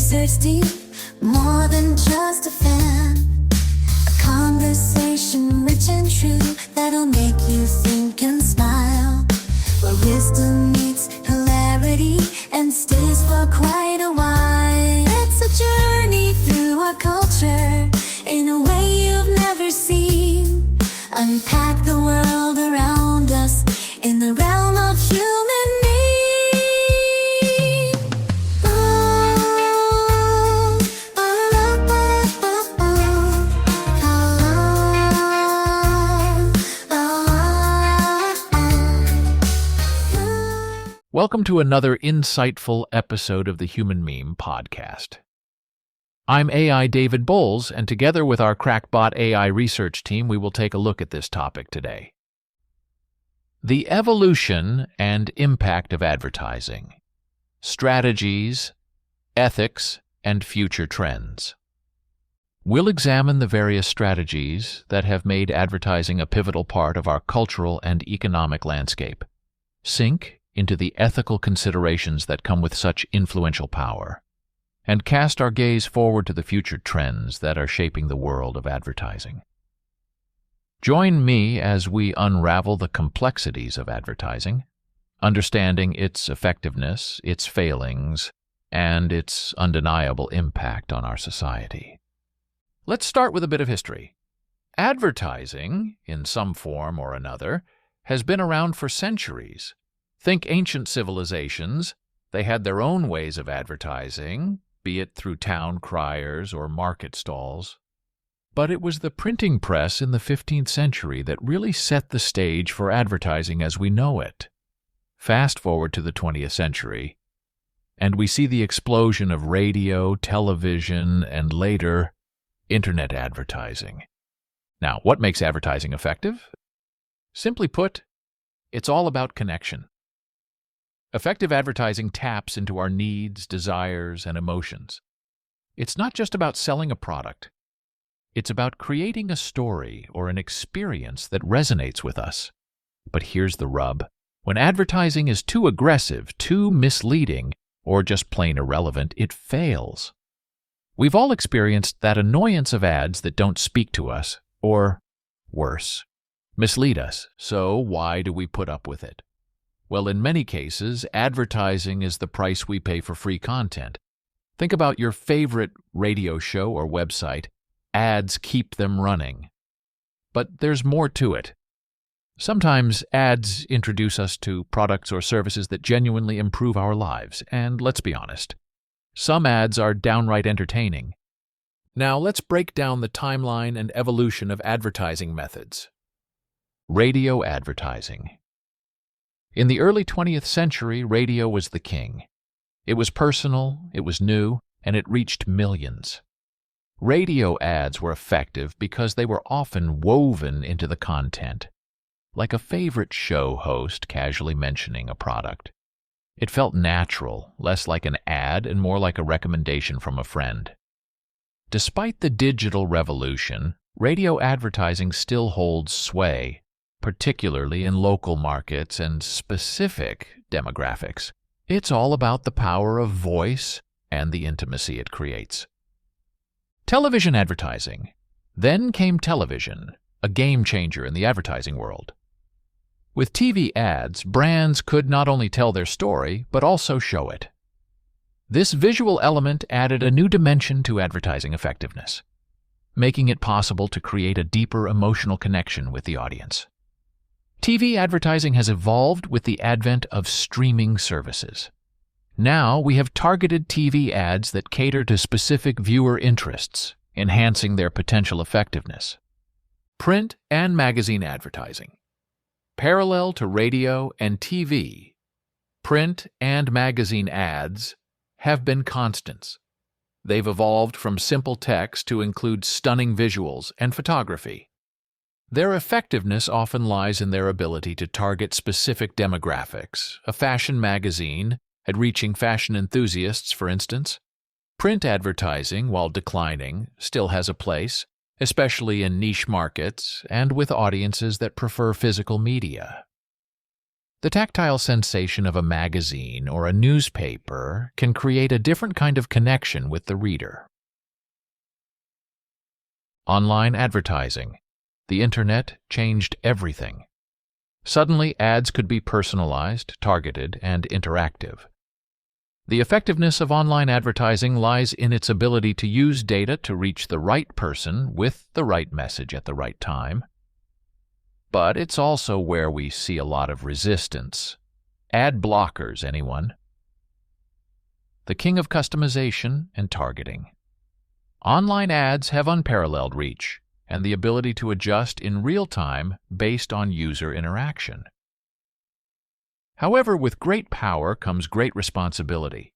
thirsty, more than just a fan. A conversation rich and true that'll make you think and smile, where wisdom meets hilarity and stays for quite a while. It's a journey through our culture in a way you've never seen. Unpack the world around us in the realm of human need. Welcome to another insightful episode of the Human Meme Podcast. I'm AI David Bowles, and together with our Crackbot AI research team, we will take a look at this topic today. The evolution and impact of advertising, strategies, ethics, and future trends. We'll examine the various strategies that have made advertising a pivotal part of our cultural and economic landscape, sink into the ethical considerations that come with such influential power, and cast our gaze forward to the future trends that are shaping the world of advertising. Join me as we unravel the complexities of advertising, understanding its effectiveness, its failings, and its undeniable impact on our society. Let's start with a bit of history. Advertising, in some form or another, has been around for centuries. Think ancient civilizations. They had their own ways of advertising, be it through town criers or market stalls. But it was the printing press in the 15th century that really set the stage for advertising as we know it. Fast forward to the 20th century, and we see the explosion of radio, television, and later, internet advertising. Now, what makes advertising effective? Simply put, it's all about connection. Effective advertising taps into our needs, desires, and emotions. It's not just about selling a product. It's about creating a story or an experience that resonates with us. But here's the rub. When advertising is too aggressive, too misleading, or just plain irrelevant, it fails. We've all experienced that annoyance of ads that don't speak to us, or, worse, mislead us. So why do we put up with it? Well, in many cases, advertising is the price we pay for free content. Think about your favorite radio show or website. Ads keep them running. But there's more to it. Sometimes ads introduce us to products or services that genuinely improve our lives, and let's be honest, some ads are downright entertaining. Now let's break down the timeline and evolution of advertising methods. Radio advertising. In the early 20th century, radio was the king. It was personal, it was new, and it reached millions. Radio ads were effective because they were often woven into the content, like a favorite show host casually mentioning a product. It felt natural, less like an ad and more like a recommendation from a friend. Despite the digital revolution, radio advertising still holds sway, particularly in local markets and specific demographics. It's all about the power of voice and the intimacy it creates. Television advertising. Then came television, a game changer in the advertising world. With TV ads, brands could not only tell their story, but also show it. This visual element added a new dimension to advertising effectiveness, making it possible to create a deeper emotional connection with the audience. TV advertising has evolved with the advent of streaming services. Now we have targeted TV ads that cater to specific viewer interests, enhancing their potential effectiveness. Print and magazine advertising. Parallel to radio and TV, print and magazine ads have been constants. They've evolved from simple text to include stunning visuals and photography. Their effectiveness often lies in their ability to target specific demographics. A fashion magazine, at reaching fashion enthusiasts, for instance. Print advertising, while declining, still has a place, especially in niche markets and with audiences that prefer physical media. The tactile sensation of a magazine or a newspaper can create a different kind of connection with the reader. Online advertising. The internet changed everything. Suddenly, ads could be personalized, targeted, and interactive. The effectiveness of online advertising lies in its ability to use data to reach the right person with the right message at the right time. But it's also where we see a lot of resistance. Ad blockers, anyone? The king of customization and targeting. Online ads have unparalleled reach and the ability to adjust in real time based on user interaction. However, with great power comes great responsibility,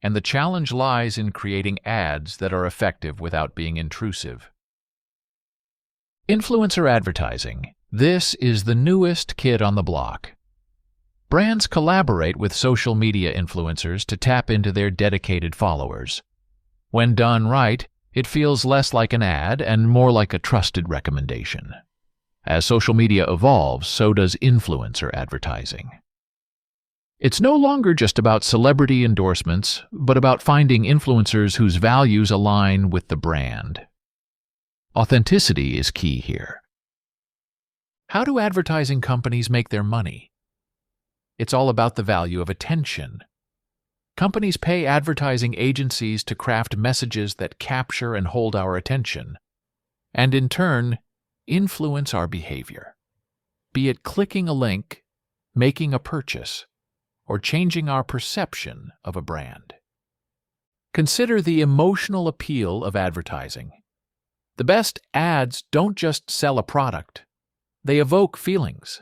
and the challenge lies in creating ads that are effective without being intrusive. Influencer advertising. This is the newest kid on the block. Brands collaborate with social media influencers to tap into their dedicated followers. When done right, it feels less like an ad and more like a trusted recommendation. As social media evolves, so does influencer advertising. It's no longer just about celebrity endorsements, but about finding influencers whose values align with the brand. Authenticity is key here. How do advertising companies make their money? It's all about the value of attention. Companies pay advertising agencies to craft messages that capture and hold our attention, and in turn, influence our behavior. Be it clicking a link, making a purchase, or changing our perception of a brand. Consider the emotional appeal of advertising. The best ads don't just sell a product. They evoke feelings.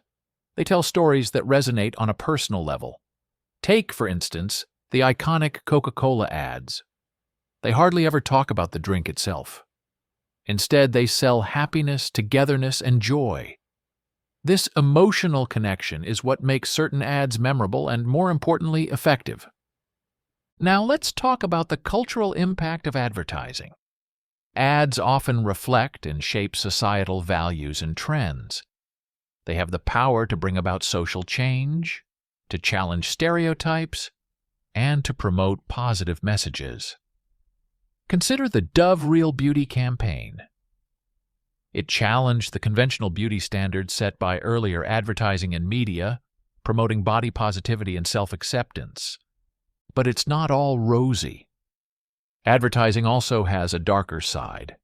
They tell stories that resonate on a personal level. Take, for instance, the iconic Coca-Cola ads. They hardly ever talk about the drink itself. Instead, they sell happiness, togetherness, and joy. This emotional connection is what makes certain ads memorable and, more importantly, effective. Now let's talk about the cultural impact of advertising. Ads often reflect and shape societal values and trends. They have the power to bring about social change, to challenge stereotypes, and to promote positive messages. Consider the Dove Real Beauty campaign. It challenged the conventional beauty standards set by earlier advertising and media, promoting body positivity and self-acceptance. But it's not all rosy. Advertising also has a darker side.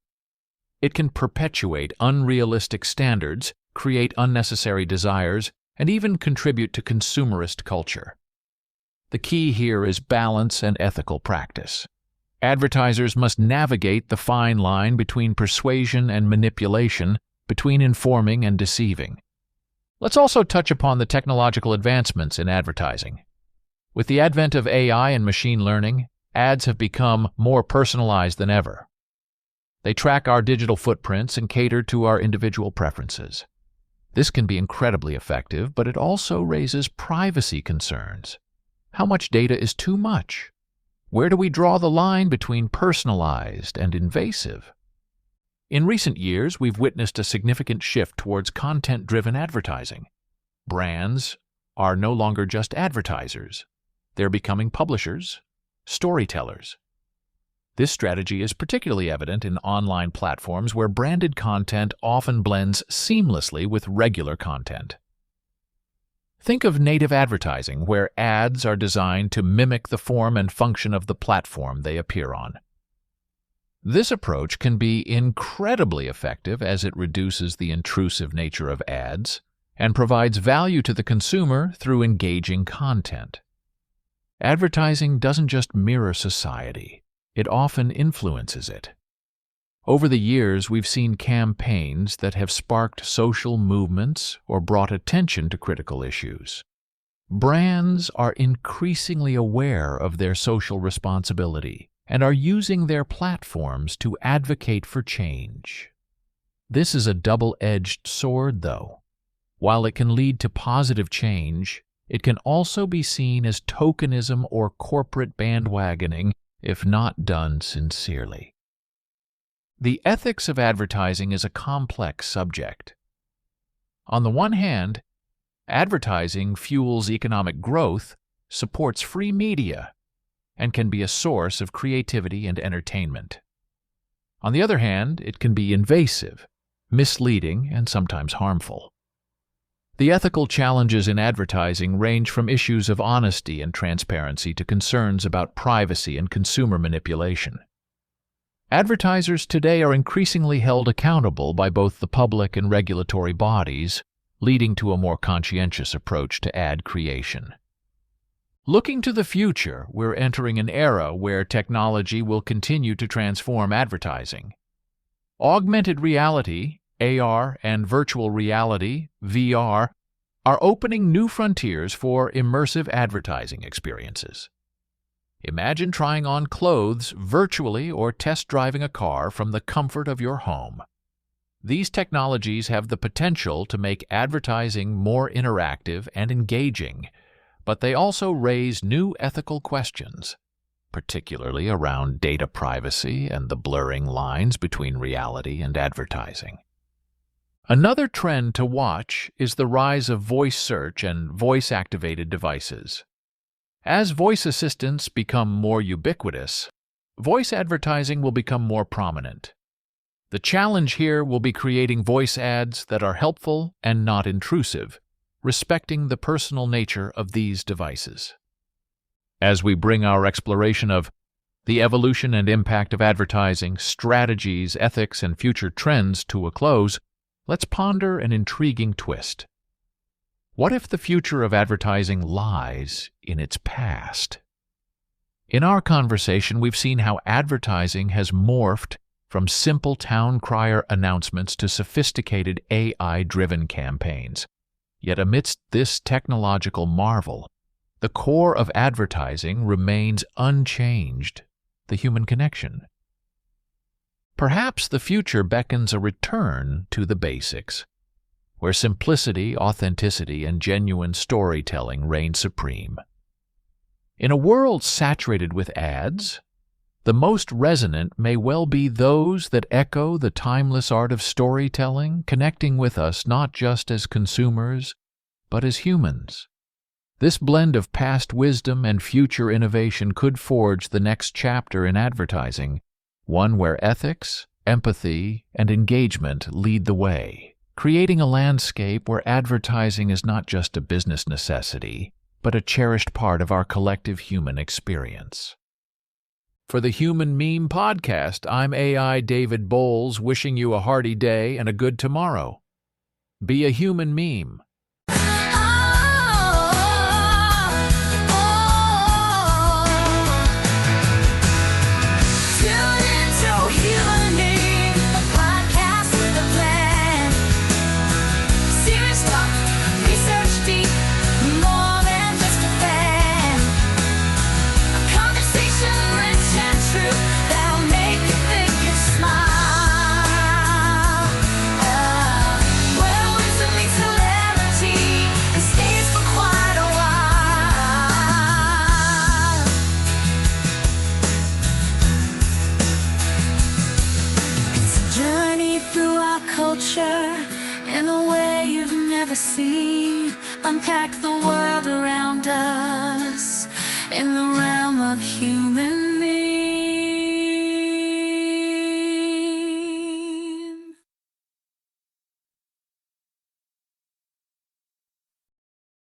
It can perpetuate unrealistic standards, create unnecessary desires, and even contribute to consumerist culture. The key here is balance and ethical practice. Advertisers must navigate the fine line between persuasion and manipulation, between informing and deceiving. Let's also touch upon the technological advancements in advertising. With the advent of AI and machine learning, ads have become more personalized than ever. They track our digital footprints and cater to our individual preferences. This can be incredibly effective, but it also raises privacy concerns. How much data is too much? Where do we draw the line between personalized and invasive? In recent years, we've witnessed a significant shift towards content-driven advertising. Brands are no longer just advertisers. They're becoming publishers, storytellers. This strategy is particularly evident in online platforms where branded content often blends seamlessly with regular content. Think of native advertising, where ads are designed to mimic the form and function of the platform they appear on. This approach can be incredibly effective as it reduces the intrusive nature of ads and provides value to the consumer through engaging content. Advertising doesn't just mirror society. It often influences it. Over the years, we've seen campaigns that have sparked social movements or brought attention to critical issues. Brands are increasingly aware of their social responsibility and are using their platforms to advocate for change. This is a double-edged sword, though. While it can lead to positive change, it can also be seen as tokenism or corporate bandwagoning if not done sincerely. The ethics of advertising is a complex subject. On the one hand, Advertising fuels economic growth, supports free media, and can be a source of creativity and entertainment. On the other hand, it can be invasive, misleading, and sometimes harmful. The ethical challenges in advertising range from issues of honesty and transparency to concerns about privacy and consumer manipulation. Advertisers today are increasingly held accountable by both the public and regulatory bodies, leading to a more conscientious approach to ad creation. Looking to the future, we're entering an era where technology will continue to transform advertising. Augmented reality, AR, and virtual reality, VR, are opening new frontiers for immersive advertising experiences. Imagine trying on clothes virtually or test driving a car from the comfort of your home. These technologies have the potential to make advertising more interactive and engaging, but they also raise new ethical questions, particularly around data privacy and the blurring lines between reality and advertising. Another trend to watch is the rise of voice search and voice-activated devices. As voice assistants become more ubiquitous, voice advertising will become more prominent. The challenge here will be creating voice ads that are helpful and not intrusive, respecting the personal nature of these devices. As we bring our exploration of the evolution and impact of advertising, strategies, ethics, and future trends to a close, let's ponder an intriguing twist. What if the future of advertising lies in its past? In our conversation, we've seen how advertising has morphed from simple town crier announcements to sophisticated AI-driven campaigns. Yet amidst this technological marvel, the core of advertising remains unchanged: the human connection. Perhaps the future beckons a return to the basics, where simplicity, authenticity, and genuine storytelling reign supreme. In a world saturated with ads, the most resonant may well be those that echo the timeless art of storytelling, connecting with us not just as consumers, but as humans. This blend of past wisdom and future innovation could forge the next chapter in advertising, one where ethics, empathy, and engagement lead the way, creating a landscape where advertising is not just a business necessity, but a cherished part of our collective human experience. For the Human Meme Podcast, I'm AI David Bowles, wishing you a hearty day and a good tomorrow. Be a human meme. In a way you've never seen, unpack the world around us in the realm of human